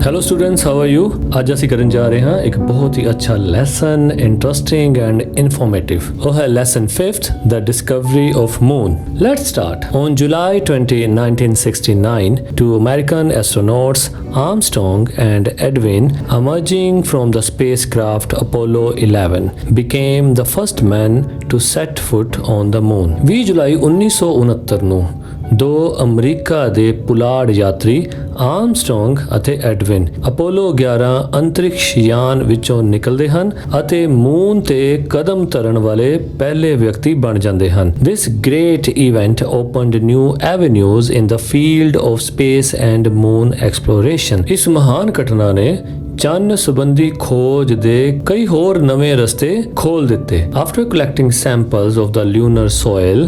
Hello students, how are you? ਅੱਜ ਅਸੀਂ ਕਰਨ ਜਾ ਰਹੇ ਹਾਂ ਇੱਕ ਬਹੁਤ ਹੀ ਅੱਛਾ ਲੈਸਨ, ਇੰਟਰਸਟਿੰਗ ਐਂਡ ਇਨਫੋਰਮੇਟਿਵ। ਉਹ ਹੈ lesson 5th, the discovery of moon. Let's start. On July 20, 1969, two American astronauts, Armstrong and Edwin, emerging from the spacecraft Apollo 11, became the first men to set foot on the moon। 20 ਜੁਲਾਈ 1969 ਨੂੰ ਦੋ America ਦੇ ਪੁਲਾੜ ਯਾਤਰੀ ਆਰਮਸਟਰੋਂਗ ਅਤੇ ਐਡਵਿਨ Apollo 11 ਅੰਤਰਿਕਸ਼ ਯਾਨ ਵਿੱਚੋਂ ਨਿਕਲਦੇ ਹਨ ਅਤੇ ਮੂਨ ਤੇ ਕਦਮ ਧਰਨ ਵਾਲੇ ਪਹਿਲੇ ਵਿਅਕਤੀ ਬਣ ਜਾਂਦੇ ਹਨ। This great event opened new avenues in the field of space and moon exploration। ਇਸ ਮਹਾਨ ਘਟਨਾ ਨੇ ਚੰਨ ਸੰਬੰਧੀ ਖੋਜ ਦੇ ਕਈ ਹੋਰ ਨਵੇਂ ਰਸਤੇ ਖੋਲ ਦਿੱਤੇ। After collecting samples of the lunar soil,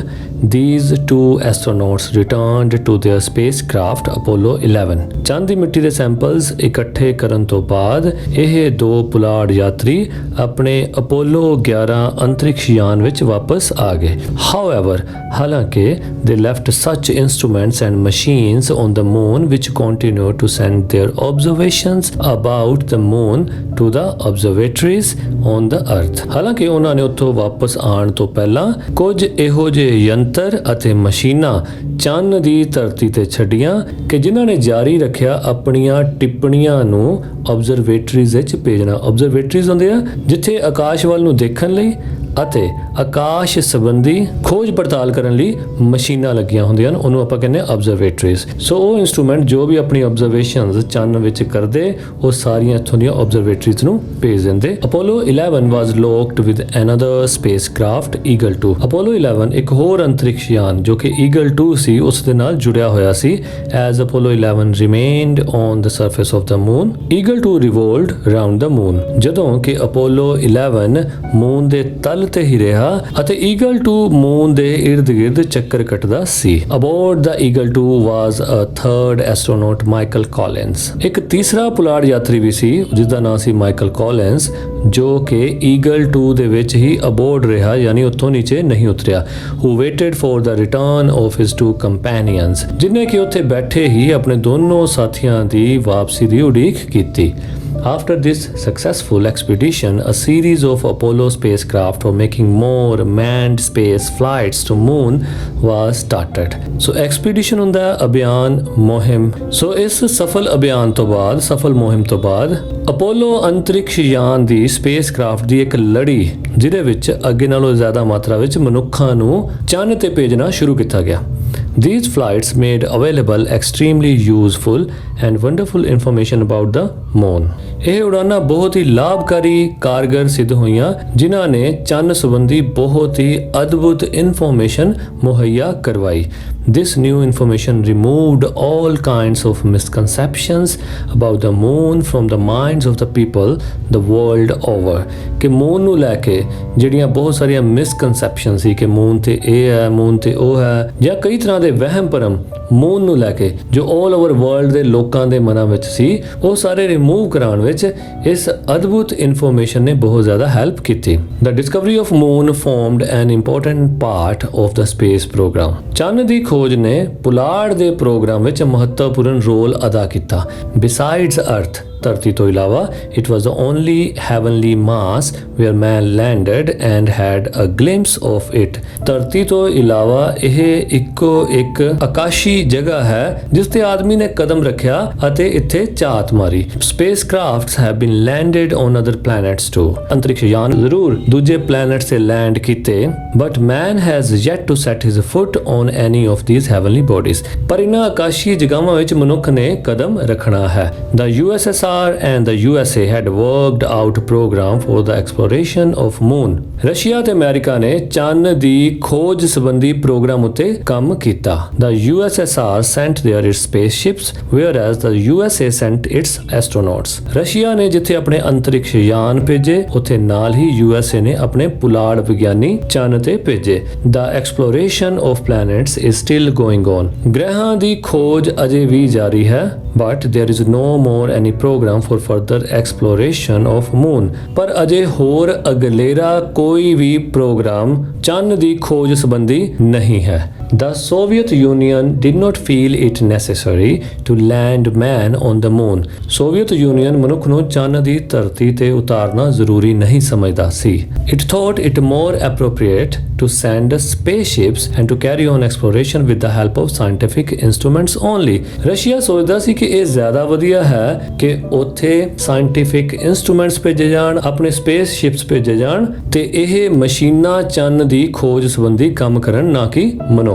these two astronauts returned to their spacecraft Apollo 11। ਚੰਨ ਦੀ ਮਿੱਟੀ ਦੇ ਸੈਂਪਲਸ ਇਕੱਠੇ ਕਰਨ ਤੋਂ ਬਾਅਦ ਇਹ ਦੋ ਪੁਲਾੜ ਯਾਤਰੀ ਆਪਣੇ ਅਪੋਲੋ 11 ਅੰਤਰਿਕਸ਼ ਯਾਨ ਵਿੱਚ ਵਾਪਸ ਆ ਗਏ। However, ਹਾਲਾਂਕਿ they left such instruments and machines on the moon which continued to send their observations about the moon to the observatories on the earth। ਹਾਲਾਂਕਿ ਉਹਨਾਂ ਨੇ ਉੱਥੋਂ ਵਾਪਸ ਆਉਣ ਤੋਂ ਪਹਿਲਾਂ ਕੁਝ ਇਹੋ ਜਿਹੇ ਯੰਤਰ ਅਤੇ ਮਸ਼ੀਨਾਂ ਚੰਨ ਦੀ ਧਰਤੀ ਤੇ ਛੱਡੀਆਂ ਕਿ ਜਿਨ੍ਹਾਂ ਨੇ ਜਾਰੀ ਰੱਖਿਆ ਆਪਣੀਆਂ ਟਿੱਪਣੀਆਂ ਨੂੰ ਆਬਜ਼ਰਵੇਟਰੀਜ਼ ਵਿੱਚ ਭੇਜਣਾ। ਆਬਜ਼ਰਵੇਟਰੀਜ਼ ਹੁੰਦੇ ਆ ਜਿੱਥੇ ਆਕਾਸ਼ ਵੱਲ ਨੂੰ ਦੇਖਣ ਲਈ ਅਤੇ ਆਕਾਸ਼ ਸੰਬੰਧੀ ਖੋਜ ਪੜਤਾਲ ਕਰਨ ਲਈ ਮਸ਼ੀਨਾਂ ਲੱਗੀਆਂ ਹੁੰਦੀਆਂ ਹਨ, ਉਹਨੂੰ ਆਪਾਂ ਕਹਿੰਦੇ ਆਬਜ਼ਰਵੇਟਰੀਜ਼। ਸੋ ਉਹ ਇਨਸਟਰੂਮੈਂਟ ਜੋ ਵੀ ਆਪਣੀ ਆਬਜ਼ਰਵੇਸ਼ਨਸ ਚੰਨ ਵਿੱਚ ਕਰਦੇ ਉਹ ਸਾਰੀਆਂ ਇੱਥੋਂ ਦੀਆਂ ਆਬਜ਼ਰਵੇਟਰੀਜ਼ ਨੂੰ ਭੇਜ ਦਿੰਦੇ। Apollo 11 was locked with another spacecraft Eagle 2। Apollo 11 ਇੱਕ ਹੋਰ ਅੰਤਰਿਕਸ਼ ਯਾਨ ਜੋ ਕਿ ਈਗਲ 2 ਸੀ ਉਸ ਦੇ ਨਾਲ ਜੁੜਿਆ ਹੋਇਆ ਸੀ। As Apollo 11 remained on the surface of the moon, Eagle 2 revolved around the moon. ਜਦੋਂ ਕਿ ਅਪੋਲੋ 11 ਮੂਨ ਦੇ ਤਲ ਤੇ ਹੀ ਰਿਹਾ ਅਤੇ ਈਗਲ 2 ਮੂਨ ਦੇ ਇਰਦ ਗਿਰਦ ਚੱਕਰ ਕੱਟਦਾ ਸੀ। Aboard the Eagle 2 was a third astronaut Michael Collins. ਇੱਕ ਤੀਸਰਾ ਪੁਲਾੜ ਯਾਤਰੀ ਵੀ ਸੀ ਜਿਸ ਦਾ ਨਾਮ ਸੀ ਮਾਈਕਲ ਕਾਲਿੰਸ, ਜੋ ਕਿ ਈਗਲ 2 ਦੇ ਵਿੱਚ ਹੀ ਅਬੋਰਡ ਰਿਹਾ, ਯਾਨੀ ਉੱਥੋਂ ਨੀਚੇ ਨਹੀਂ ਉਤਰਿਆ। Who waited for the return of his two companions, ਜਿਨ੍ਹਾਂ ਕਿ ਉੱਥੇ ਬੈਠੇ ਹੀ ਆਪਣੇ ਦੋਨੋਂ ਸਾਥੀਆਂ ਦੀ ਵਾਪਸੀ ਦੀ ਉਡੀਕ ਕੀਤੀ। After this successful expedition, a series of Apollo spacecraft for making more manned space flights to moon was started। So expedition ਹੁੰਦਾ ਅਭਿਆਨ ਮੁਹਿੰਮ। ਸੋ ਇਸ ਸਫਲ ਅਭਿਆਨ ਤੋਂ ਬਾਅਦ, ਸਫਲ ਮੁਹਿੰਮ ਤੋਂ ਬਾਅਦ ਅਪੋਲੋ ਅੰਤਰਿਕਸ਼ ਯਾਨ ਦੀ ਸਪੇਸਕ੍ਰਾਫਟ ਦੀ ਇੱਕ ਲੜੀ ਜਿਹਦੇ ਵਿੱਚ ਅੱਗੇ ਨਾਲੋਂ ਜ਼ਿਆਦਾ ਮਾਤਰਾ ਵਿੱਚ ਮਨੁੱਖਾਂ ਨੂੰ ਚੰਨ ਤੇ ਭੇਜਣਾ ਸ਼ੁਰੂ ਕੀਤਾ ਗਿਆ। These flights made available extremely useful and wonderful information about the moon। ਇਹ ਉਡਾਨਾਂ ਬਹੁਤ ਹੀ ਲਾਭਕਾਰੀ ਕਾਰਗਰ ਸਿੱਧ ਹੋਈਆਂ ਜਿਨ੍ਹਾਂ ਨੇ ਚੰਨ ਸੰਬੰਧੀ ਬਹੁਤ ਹੀ ਅਦਭੁਤ ਇਨਫੋਰਮੇਸ਼ਨ ਮੁਹੱਈਆ ਕਰਵਾਈ। This new information removed all kinds of misconceptions about the moon from the minds of the people the world over। ਕਿ ਮੂਨ ਨੂੰ ਲੈ ਕੇ ਜਿਹੜੀਆਂ ਬਹੁਤ ਸਾਰੀਆਂ ਮਿਸਕਨਸੈਪਸ਼ਨ ਸੀ ਕਿ ਮੂਨ ਤੇ ਇਹ ਹੈ, ਮੂਨ ਤੇ ਉਹ ਹੈ, ਜਾਂ ਕਈ ਤਰ੍ਹਾਂ ਦੇ ਵਹਿਮ ਭਰਮ ਮੂਨ ਨੂੰ ਲੈ ਕੇ ਜੋ ਆਲ ਓਵਰ ਵਰਲਡ ਦੇ ਲੋਕਾਂ ਦੇ ਮਨਾਂ ਵਿੱਚ ਸੀ, ਉਹ ਸਾਰੇ ਰਿਮੂਵ ਕਰਾਉਣ ਵਿੱਚ ਇਸ ਅਦਭੁਤ ਇਨਫੋਰਮੇਸ਼ਨ ਨੇ ਬਹੁਤ ਜ਼ਿਆਦਾ ਹੈਲਪ ਕੀਤੀ। The discovery of moon formed an important part of the space program। ਚੰਨ ਦੀ ਖੋਜ ਨੇ ਪੁਲਾੜ ਦੇ ਪ੍ਰੋਗਰਾਮ ਵਿੱਚ ਮਹੱਤਵਪੂਰਨ ਰੋਲ ਅਦਾ ਕੀਤਾ। Besides Earth, ਧਰਤੀ ਤੋਂ ਇਲਾਵਾ, it was the only heavenly mass where man landed and had a glimpse of it। ਧਰਤੀ ਤੋਂ ਇਲਾਵਾ ਇਹ ਇੱਕੋ ਇੱਕ ਆਕਾਸ਼ੀ ਜਗ੍ਹਾ ਹੈ ਜਿਸ ਤੇ ਆਦਮੀ ਨੇ ਕਦਮ ਰੱਖਿਆ ਅਤੇ ਇੱਥੇ ਝਾਤ ਮਾਰੀ। Spacecrafts have been landed on other planets too। ਅੰਤਰਿਕਸ਼ ਯਾਨ ਜ਼ਰੂਰ ਦੂਜੇ ਪਲੈਨਟਸ ਤੇ ਲੈਂਡ ਕੀਤੇ, but man has yet to set his foot on any of these heavenly bodies। ਪਰ ਇਹਨਾਂ ਆਕਾਸ਼ੀ ਜਗ੍ਹਾਵਾਂ ਵਿੱਚ ਮਨੁੱਖ ਨੇ ਕਦਮ ਰੱਖਣਾ ਹੈ। The USSR and the USA had worked out a program for the exploration of moon। Russia ਤੇ ਅਮਰੀਕਾ ਨੇ ਚੰਨ ਦੀ ਖੋਜ ਸੰਬੰਧੀ ਪ੍ਰੋਗਰਾਮ ਉੱਤੇ ਕੰਮ ਕੀਤਾ। The USSR sent there its spaceships whereas the USA sent its astronauts। Russia ਨੇ ਜਿੱਥੇ ਆਪਣੇ ਅੰਤਰਿਕਸ਼ ਯਾਨ ਭੇਜੇ, ਉੱਥੇ ਨਾਲ ਹੀ USA ਨੇ ਆਪਣੇ ਪੁਲਾੜ ਵਿਗਿਆਨੀ ਚੰਨ ਤੇ ਭੇਜੇ। The exploration of planets is still going on। ਗ੍ਰਹਿਾਂ ਦੀ ਖੋਜ ਅਜੇ ਵੀ ਜਾਰੀ ਹੈ, but there is no more any program program for further exploration of moon, ਪਰ ਅਜੇ ਹੋਰ ਅਗਲੇਰਾ ਕੋਈ ਵੀ ਪ੍ਰੋਗਰਾਮ ਚੰਨ ਦੀ ਖੋਜ ਸੰਬੰਧੀ ਨਹੀਂ ਹੈ। The Soviet Union did not feel it necessary to land man on the moon. Soviet Union ਮਨੁੱਖ ਨੂੰ ਚੰਨ ਦੀ ਧਰਤੀ ਤੇ ਉਤਾਰਨਾ ਜ਼ਰੂਰੀ ਨਹੀਂ ਸਮਝਦਾ ਸੀ। It thought it more appropriate to send spaceships and to carry on exploration with the help of scientific instruments only. Russia ਸੋਚਦਾ ਸੀ ਕਿ ਇਹ ਜ਼ਿਆਦਾ ਵਧੀਆ ਹੈ ਕਿ ਉੱਥੇ scientific instruments ਭੇਜੇ ਜਾਣ, ਆਪਣੇ spaceships ਭੇਜੇ ਜਾਣ ਤੇ ਇਹ ਮਸ਼ੀਨਾਂ ਚੰਨ ਦੀ ਖੋਜ ਸੰਬੰਧੀ ਕੰਮ ਕਰਨ, ਨਾ ਕਿ ਮਨੁੱਖ।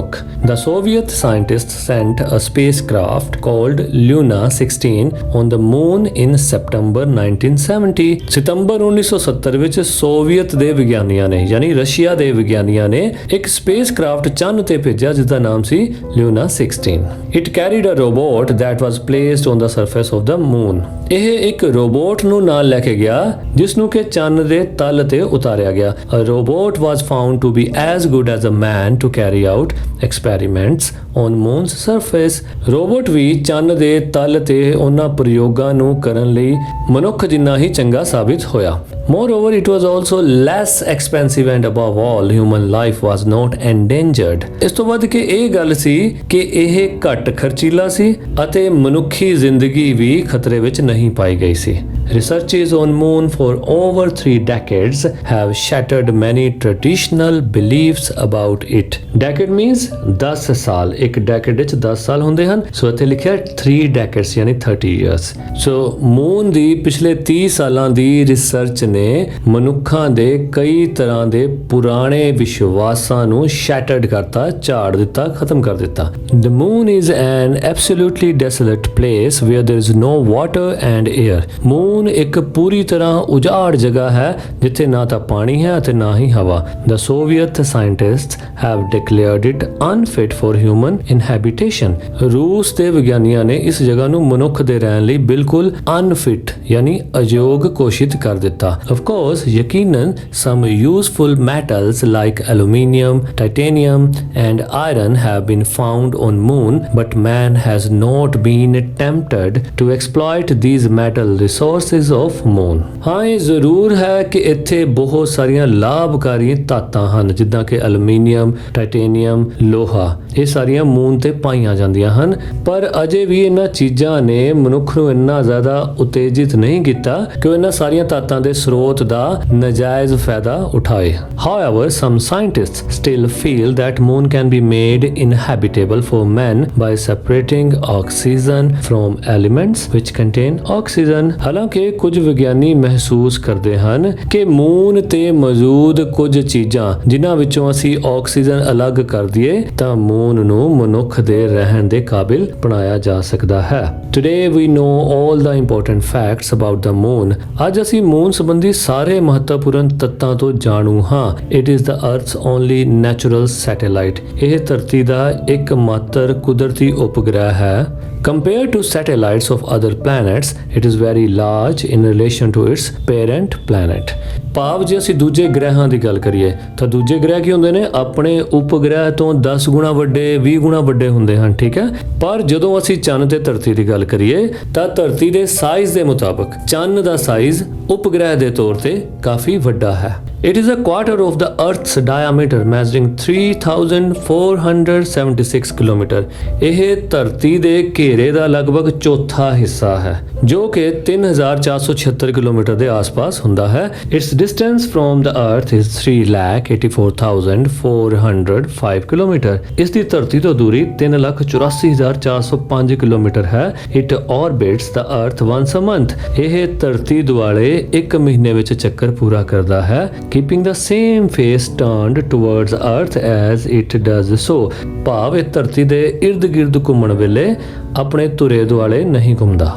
The Soviet scientists sent a spacecraft called Luna 16 on the moon in September 1970. ਸਤੰਬਰ 1970 ਵਿੱਚ ਸੋਵੀਅਤ ਦੇ ਵਿਗਿਆਨੀਆਂ ਨੇ, ਯਾਨੀ ਰਸ਼ੀਆ ਦੇ ਵਿਗਿਆਨੀਆਂ ਨੇ ਇੱਕ ਸਪੇਸਕ੍ਰਾਫਟ ਚੰਨ ਤੇ ਭੇਜਿਆ ਜਿਸ ਦਾ ਨਾਮ ਸੀ Luna 16. It carried a robot that was placed on the surface of the moon. ਇਹ ਇੱਕ ਰੋਬੋਟ ਨੂੰ ਨਾਲ ਲੈ ਕੇ ਗਿਆ ਜਿਸ ਨੂੰ ਕਿ ਚੰਨ ਦੇ ਤਲ ਤੇ ਉਤਾਰਿਆ ਗਿਆ। A robot was found to be as good as a man to carry out experiments on moon's surface. Robot ਵੀ ਚੰਨ ਦੇ ਤਲ ਤੇ ਉਹਨਾਂ ਪ੍ਰਯੋਗਾਂ ਨੂੰ ਕਰਨ ਲਈ ਮਨੁੱਖ ਜਿੰਨਾ ਹੀ ਚੰਗਾ ਸਾਬਿਤ ਹੋਇਆ। Moreover, it was also less expensive and above all, human life was not endangered. ਇਸ ਤੋਂ ਵੱਧ ਕੇ ਇਹ ਗੱਲ ਸੀ ਕਿ ਇਹ ਘੱਟ ਖਰਚੀਲਾ ਸੀ ਅਤੇ ਮਨੁੱਖੀ ਜ਼ਿੰਦਗੀ ਵੀ ਖਤਰੇ ਵਿੱਚ ਨਹੀਂ ਪਾਈ ਗਈ ਸੀ। Researches on moon for over 3 decades have shattered many traditional beliefs about it. Decade means 10 ਸਾਲ। ਇੱਕ decade ਵਿੱਚ 10 ਸਾਲ ਹੁੰਦੇ ਹਨ, ਸੋ ਇੱਥੇ ਲਿਖਿਆ 3 decades ਯਾਨੀ 30 years। ਸੋ ਮੂਨ ਦੀ ਪਿਛਲੇ 30 ਸਾਲਾਂ ਦੀ ਰਿਸਰਚ ਨੇ ਮਨੁੱਖਾਂ ਦੇ ਕਈ ਤਰ੍ਹਾਂ ਦੇ ਪੁਰਾਣੇ ਵਿਸ਼ਵਾਸਾਂ ਨੂੰ ਸ਼ੈਟਰਡ ਕਰਤਾ, ਝਾੜ ਦਿੱਤਾ, ਖਤਮ ਕਰ ਦਿੱਤਾ। The moon is an absolutely desolate place where there is no water and air. Moon ਇੱਕ ਪੂਰੀ ਤਰ੍ਹਾਂ ਉਜਾੜ ਜਗ੍ਹਾ ਹੈ ਜਿੱਥੇ ਨਾ ਤਾਂ ਪਾਣੀ ਹੈ ਅਤੇ ਨਾ ਹੀ ਹਵਾ। The Soviet scientists have declared it unfit for human inhabitation. ਰੂਸ ਦੇ ਵਿਗਿਆਨੀਆਂ ਨੇ ਇਸ ਜਗ੍ਹਾ ਨੂੰ ਮਨੁੱਖ ਦੇ ਰਹਿਣ ਲਈ ਬਿਲਕੁਲ ਅਨਫਿਟ ਯਾਨੀ ਅਯੋਗ ਘੋਸ਼ਿਤ ਕਰ ਦਿੱਤਾ। Of course, ਯਕੀਨਨ some useful metals like aluminium, titanium and iron have been found on moon, but man has not been tempted to exploit these metal resources of moon. ਹਾਂ, ਇਹ ਜ਼ਰੂਰ ਹੈ ਕਿ ਇੱਥੇ ਬਹੁਤ ਸਾਰੀਆਂ ਲਾਭਕਾਰੀ ਧਾਤਾਂ ਹਨ ਜਿੱਦਾਂ ਕਿ ਐਲੂਮੀਨੀਅਮ, ਟਾਈਟੇਨੀਅਮ, ਲੋਹਾ, ਇਹ ਸਾਰੀਆਂ ਮੂਨ ਤੇ ਪਾਈਆਂ ਜਾਂਦੀਆਂ ਹਨ, ਪਰ ਅਜੇ ਵੀ ਇਹਨਾਂ ਚੀਜ਼ਾਂ ਨੇ ਮਨੁੱਖ ਨੂੰ ਇੰਨਾ ਜ਼ਿਆਦਾ ਉਤੇਜਿਤ ਨਹੀਂ ਕੀਤਾ ਕਿ ਉਹ ਇਹਨਾਂ ਸਾਰੀਆਂ ਧਾਤਾਂ ਦੇ ਸਰੋਤ ਦਾ ਨਜਾਇਜ਼ ਫਾਇਦਾ ਉਠਾਏ। However, some scientists still feel that moon can be made inhabitable for men by separating oxygen from elements which contain oxygen. ਹਾਲਾਂਕਿ ਕੁਝ ਵਿਗਿਆਨੀ ਮਹਿਸੂਸ ਕਰਦੇ ਹਨ ਕਿ ਮੂਨ ਤੇ ਮੌਜੂਦ ਕੁਝ ਚੀਜ਼ਾਂ ਜਿਨ੍ਹਾਂ ਵਿੱਚੋਂ ਅਸੀਂ ਆਕਸੀਜਨ ਅਲੱਗ ਕਰ ਦਈਏ ਤਾਂ ਮੂਨ ਨੂੰ ਮਨੁੱਖ ਦੇ ਰਹਿਣ ਦੇ ਕਾਬਿਲ ਬਣਾਇਆ ਜਾ ਸਕਦਾ ਹੈ। Today we know all the important facts about the moon. ਅੱਜ ਅਸੀਂ ਮੂਨ ਸੰਬੰਧੀ ਸਾਰੇ ਮਹੱਤਵਪੂਰਨ ਤੱਤਾਂ ਤੋਂ ਜਾਣੂ ਹਾਂ। It is the Earth's only natural satellite. ਇਹ ਧਰਤੀ ਦਾ ਇੱਕ ਮਾਤਰ ਕੁਦਰਤੀ ਉਪਗ੍ਰਹਿ ਹੈ। Compared to satellites of other planets, it is very large in relation to its parent planet. ਭਾਵ ਜੇ ਅਸੀਂ ਦੂਜੇ ਗ੍ਰਹਿਾਂ ਦੀ ਗੱਲ ਕਰੀਏ ਤਾਂ ਦੂਜੇ ਗ੍ਰਹਿ ਕੀ ਹੁੰਦੇ ਨੇ, ਆਪਣੇ ਉਪਗ੍ਰਹਿ ਤੋਂ 10 ਗੁਣਾ ਵੱਡੇ, 20 ਗੁਣਾ ਵੱਡੇ ਹੁੰਦੇ ਹਨ, ਠੀਕ ਹੈ। ਪਰ ਜਦੋਂ ਅਸੀਂ ਚੰਨ ਤੇ ਧਰਤੀ ਦੀ ਗੱਲ ਕਰੀਏ ਤਾਂ ਧਰਤੀ ਦੇ ਸਾਈਜ਼ ਦੇ ਮੁਤਾਬਕ ਚੰਨ ਦਾ ਸਾਈਜ਼ ਉਪਗ੍ਰਹਿ ਦੇ ਤੌਰ ਤੇ ਕਾਫੀ ਵੱਡਾ ਹੈ। It is a quarter of the Earth's diameter, measuring 3,476 kilometre. ਇਹ ਧਰਤੀ ਦੇ ਘੇਰੇ ਦਾ ਲਗਭਗ ਚੌਥਾ ਹਿੱਸਾ ਹੈ ਜੋ ਕਿ 3,476 ਕਿਲੋਮੀਟਰ ਦੇ ਆਸ-ਪਾਸ ਹੁੰਦਾ ਹੈ। Its distance from the Earth is 3,84,405 kilometre. ਇਸ ਦੀ ਧਰਤੀ ਤੋਂ ਦੂਰੀ 3,84,405 ਕਿਲੋਮੀਟਰ ਹੈ। It orbits the Earth once a month. ਇਹ ਧਰਤੀ ਦੁਆਲੇ ਇੱਕ ਮਹੀਨੇ ਵਿੱਚ ਚੱਕਰ ਪੂਰਾ ਕਰਦਾ ਹੈ, keeping the same face turned towards Earth as it does so. ਭਾਵ ਇਹ ਧਰਤੀ ਦੇ ਇਰਦ-ਗਿਰਦ ਘੁੰਮਣ ਵੇਲੇ ਆਪਣੇ ਧੁਰੇ ਦੁਆਲੇ ਨਹੀਂ ਘੁੰਮਦਾ।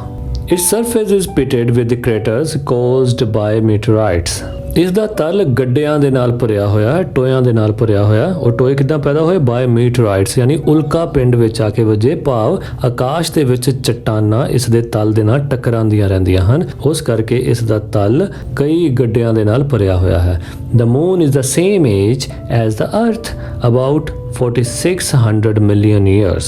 Its surface is pitted with craters caused by meteorites. ਇਸ ਦਾ ਤਲ ਗੱਡਿਆਂ ਦੇ ਨਾਲ ਭਰਿਆ ਹੋਇਆ, ਟੋਇਆਂ ਦੇ ਨਾਲ ਭਰਿਆ ਹੋਇਆ। ਉਹ ਟੋਏ ਕਿੱਦਾਂ ਪੈਦਾ ਹੋਏ? ਬਾਏ ਮੀਟਰਾਈਟਸ, ਯਾਨੀ ਉਲਕਾ ਪਿੰਡ ਵਿੱਚ ਆ ਕੇ ਵੱਜੇ। ਭਾਵ ਆਕਾਸ਼ ਦੇ ਵਿੱਚ ਚੱਟਾਨਾਂ ਇਸ ਦੇ ਤਲ ਦੇ ਨਾਲ ਟਕਰਾਉਂਦੀਆਂ ਰਹਿੰਦੀਆਂ ਹਨ, ਉਸ ਕਰਕੇ ਇਸ ਦਾ ਤਲ ਕਈ ਗੱਡਿਆਂ ਦੇ ਨਾਲ ਭਰਿਆ ਹੋਇਆ ਹੈ। The moon is the same age as the Earth, about 4,600 million years.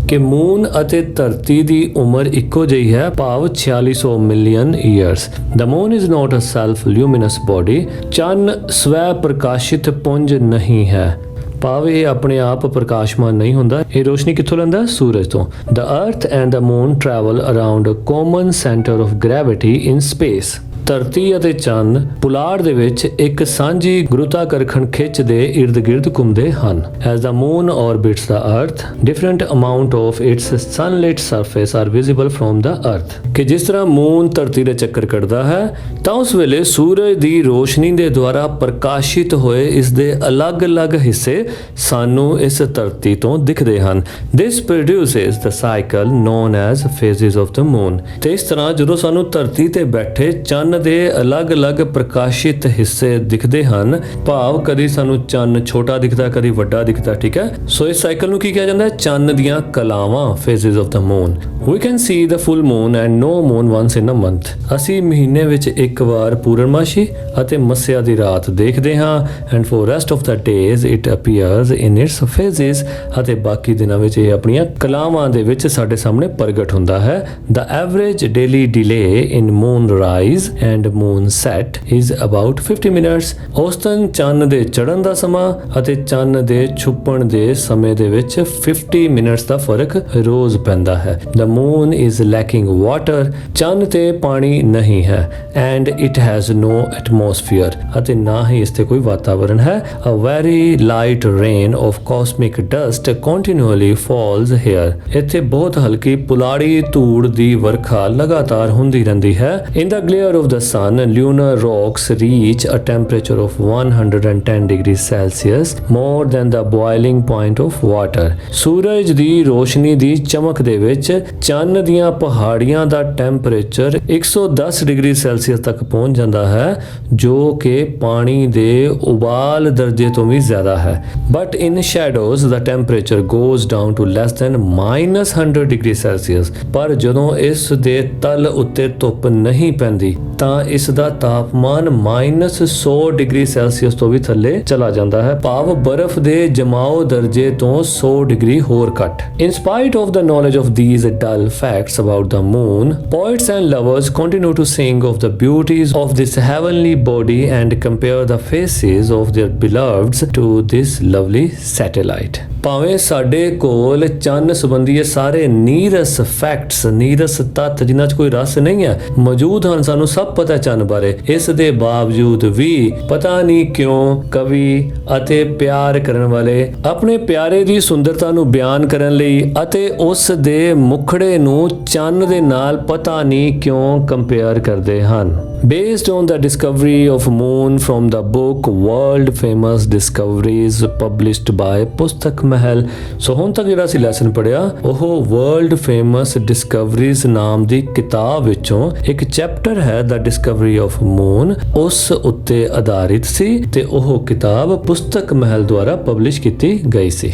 ਕਿ ਮੂਨ ਅਤੇ ਧਰਤੀ ਦੀ ਉਮਰ ਇੱਕੋ ਜਿਹੀ ਹੈ, ਭਾਵ 4600 million years. The moon is not a self luminous body. ਚੰਨ ਸਵੈ ਪ੍ਰਕਾਸ਼ਿਤ ਪੁੰਜ ਨਹੀਂ ਹੈ, ਭਾਵ ਇਹ ਆਪਣੇ ਆਪ ਪ੍ਰਕਾਸ਼ਮਾਨ ਨਹੀਂ ਹੁੰਦਾ। ਇਹ ਰੋਸ਼ਨੀ ਕਿੱਥੋਂ ਲੈਂਦਾ? ਸੂਰਜ ਤੋਂ। The earth and the moon travel around a common centre of gravity in space. ਧਰਤੀ ਅਤੇ ਚੰਨ ਪੁਲਾੜ ਦੇ ਵਿੱਚ ਇੱਕ ਸਾਂਝੀ ਗੁਰੂਤਾਕਰਸ਼ਣ ਖਿੱਚ ਦੇ ਇਰਦ-ਗਿਰਦ ਘੁੰਮਦੇ ਹਨ। As the moon orbits the earth, different amount of its sunlit surface are visible from the earth। ਕਿ ਜਿਸ ਤਰ੍ਹਾਂ ਮੂਨ ਧਰਤੀ ਦੇ ਚੱਕਰ ਕੱਟਦਾ ਹੈ ਤਾਂ ਉਸ ਵੇਲੇ ਸੂਰਜ ਦੀ ਰੋਸ਼ਨੀ ਦੇ ਦੁਆਰਾ ਪ੍ਰਕਾਸ਼ਿਤ ਹੋਏ ਇਸ ਦੇ ਅਲੱਗ-ਅਲੱਗ ਹਿੱਸੇ ਸਾਨੂੰ ਇਸ ਧਰਤੀ ਤੋਂ ਦਿਖਦੇ ਹਨ। This produces the cycle known as phases of the moon। ਤੇ ਇਸ ਤਰ੍ਹਾਂ ਜਦੋਂ ਸਾਨੂੰ ਧਰਤੀ ਤੇ ਬੈਠੇ ਚੰਨ ਦੇ ਅਲੱਗ-ਅਲੱਗ ਪ੍ਰਕਾਸ਼ਿਤ ਹਿੱਸੇ ਦਿਖਦੇ ਹਨ, ਭਾਵ ਕਦੀ ਸਾਨੂੰ ਚੰਨ ਛੋਟਾ ਦਿਖਦਾ, ਕਦੀ ਵੱਡਾ ਦਿਖਦਾ, ਠੀਕ ਹੈ। ਸੋ ਇਸ ਸਾਈਕਲ ਨੂੰ ਕੀ ਕਿਹਾ ਜਾਂਦਾ ਹੈ? ਚੰਨ ਦੀਆਂ ਕਲਾਵਾਂ, phases of the moon। We can see the full moon and no moon once in a month। ਅਸੀਂ ਮਹੀਨੇ ਵਿੱਚ ਇੱਕ ਵਾਰ ਪੂਰਨਮਾਸ਼ੀ ਅਤੇ ਮੱਸਿਆ ਦੀ ਰਾਤ ਦੇਖਦੇ ਹਾਂ, and for rest of the days it appears in its phases। ਅਤੇ ਬਾਕੀ ਦਿਨਾਂ ਵਿੱਚ ਇਹ ਆਪਣੀਆਂ ਕਲਾਵਾਂ ਦੇ ਵਿੱਚ ਸਾਡੇ ਸਾਹਮਣੇ ਪ੍ਰਗਟ ਹੁੰਦਾ ਹੈ। The average daily delay in moon rise and moon set is about 50 minutes। ਔਸਤਨ ਚੰਨ ਦੇ ਚੜ੍ਹਨ ਦਾ ਸਮਾਂ ਅਤੇ ਚੰਨ ਦੇ ਛੁਪਣ ਦੇ ਸਮੇਂ ਦੇ ਵਿੱਚ 50 ਮਿੰਟਸ ਦਾ ਫਰਕ ਰੋਜ਼ ਪੈਂਦਾ ਹੈ। The moon is lacking water। ਚੰਨ ਤੇ ਪਾਣੀ ਨਹੀਂ ਹੈ। And it has no atmosphere। ਅਤੇ ਨਾ ਹੀ ਇਸ ਤੇ ਕੋਈ ਵਾਤਾਵਰਣ ਹੈ। A very light rain of cosmic dust continually falls here। ਇੱਥੇ ਬਹੁਤ ਹਲਕੀ ਪੁਲਾੜੀ ਧੂੜ ਦੀ ਵਰਖਾ ਲਗਾਤਾਰ ਹੁੰਦੀ ਰਹਿੰਦੀ ਹੈ। In the glare of the sun, lunar rocks reach a temperature of 110 degrees Celsius, more than the boiling point of water। ਸੂਰਜ ਦੀ ਰੋਸ਼ਨੀ ਦੀ ਚਮਕ ਦੇ ਵਿੱਚ ਚੰਨ ਦੀਆਂ ਪਹਾੜੀਆਂ ਦਾ ਟੈਂਪਰੇਚਰ 110 ਡਿਗਰੀ ਸੈਲਸੀਅਸ ਤੱਕ ਪਹੁੰਚ ਜਾਂਦਾ ਹੈ, ਜੋ ਕਿ ਪਾਣੀ ਦੇ ਉਬਾਲ ਦਰਜੇ ਤੋਂ ਵੀ ਜ਼ਿਆਦਾ ਹੈ। But in shadows, the temperature goes down to less than -100 degree Celsius. ਪਰ ਜਦੋਂ ਇਸ ਦੇ ਤਲ ਉੱਤੇ ਧੁੱਪ ਨਹੀਂ ਪੈਂਦੀ ਤਾਂ ਇਸ ਦਾ ਤਾਪਮਾਨ -100 ਡਿਗਰੀ ਸੈਲਸੀਅਸ ਤੋਂ ਵੀ ਥੱਲੇ ਚਲਾ ਜਾਂਦਾ ਹੈ, ਭਾਵ ਬਰਫ਼ ਦੇ ਜਮਾਓ ਦਰਜੇ ਤੋਂ 100 ਡਿਗਰੀ ਹੋਰ ਘੱਟ। In spite of the knowledge of these dull facts about the moon, poets and lovers continue to sing of the beauties of this heavenly body and compare the faces of their beloveds to this lovely satellite। ਭਾਵੇਂ ਸਾਡੇ ਕੋਲ ਚੰਨ ਸੰਬੰਧੀ ਇਹ ਸਾਰੇ ਨੀਰਸ facts, ਨੀਰਸ ਤੱਥ ਜਿਨ੍ਹਾਂ 'ਚ ਕੋਈ ਰਸ ਨਹੀਂ ਹੈ, ਮੌਜੂਦ ਹਨ। ਸਾਨੂੰ ਸਭ ਪਤਾ ਚੰਨ ਬਾਰੇ। ਇਸ ਦੇ ਬਾਵਜੂਦ ਵੀ ਪਤਾ ਨਹੀਂ ਕਿਉਂ ਕਵੀ ਅਤੇ ਪਿਆਰ ਕਰਨ ਵਾਲੇ ਆਪਣੇ ਪਿਆਰੇ ਦੀ ਸੁੰਦਰਤਾ ਨੂੰ ਬਿਆਨ ਕਰਨ ਲਈ ਅਤੇ ਉਸ ਦੇ ਮੁਖੜੇ ਨੂੰ ਚੰਨ ਦੇ ਨਾਲ ਪਤਾ ਨਹੀਂ ਕਿਉਂ ਕੰਪੇਅਰ ਕਰਦੇ ਹਨ। Based on the discovery of moon from the book World Famous Discoveries published by ਪੁਸਤਕ ਮਹਿਲ। ਸੋ ਹੁਣ ਤੱਕ ਜਿਹੜਾ ਅਸੀਂ ਲੈਸਨ ਪੜਿਆ ਉਹ ਵਰਲਡ ਫੇਮਸ ਡਿਸਕਵਰੀਜ਼ ਨਾਮ ਦੀ ਕਿਤਾਬ ਵਿੱਚੋਂ ਇੱਕ ਚੈਪਟਰ ਹੈ ਦ ਡਿਸਕਵਰੀ ਆਫ ਮੂਨ, ਉਸ ਉੱਤੇ ਆਧਾਰਿਤ ਸੀ ਤੇ ਉਹ ਕਿਤਾਬ ਪੁਸਤਕ ਮਹਿਲ ਦੁਆਰਾ ਪਬਲਿਸ਼ ਕੀਤੀ ਗਈ ਸੀ।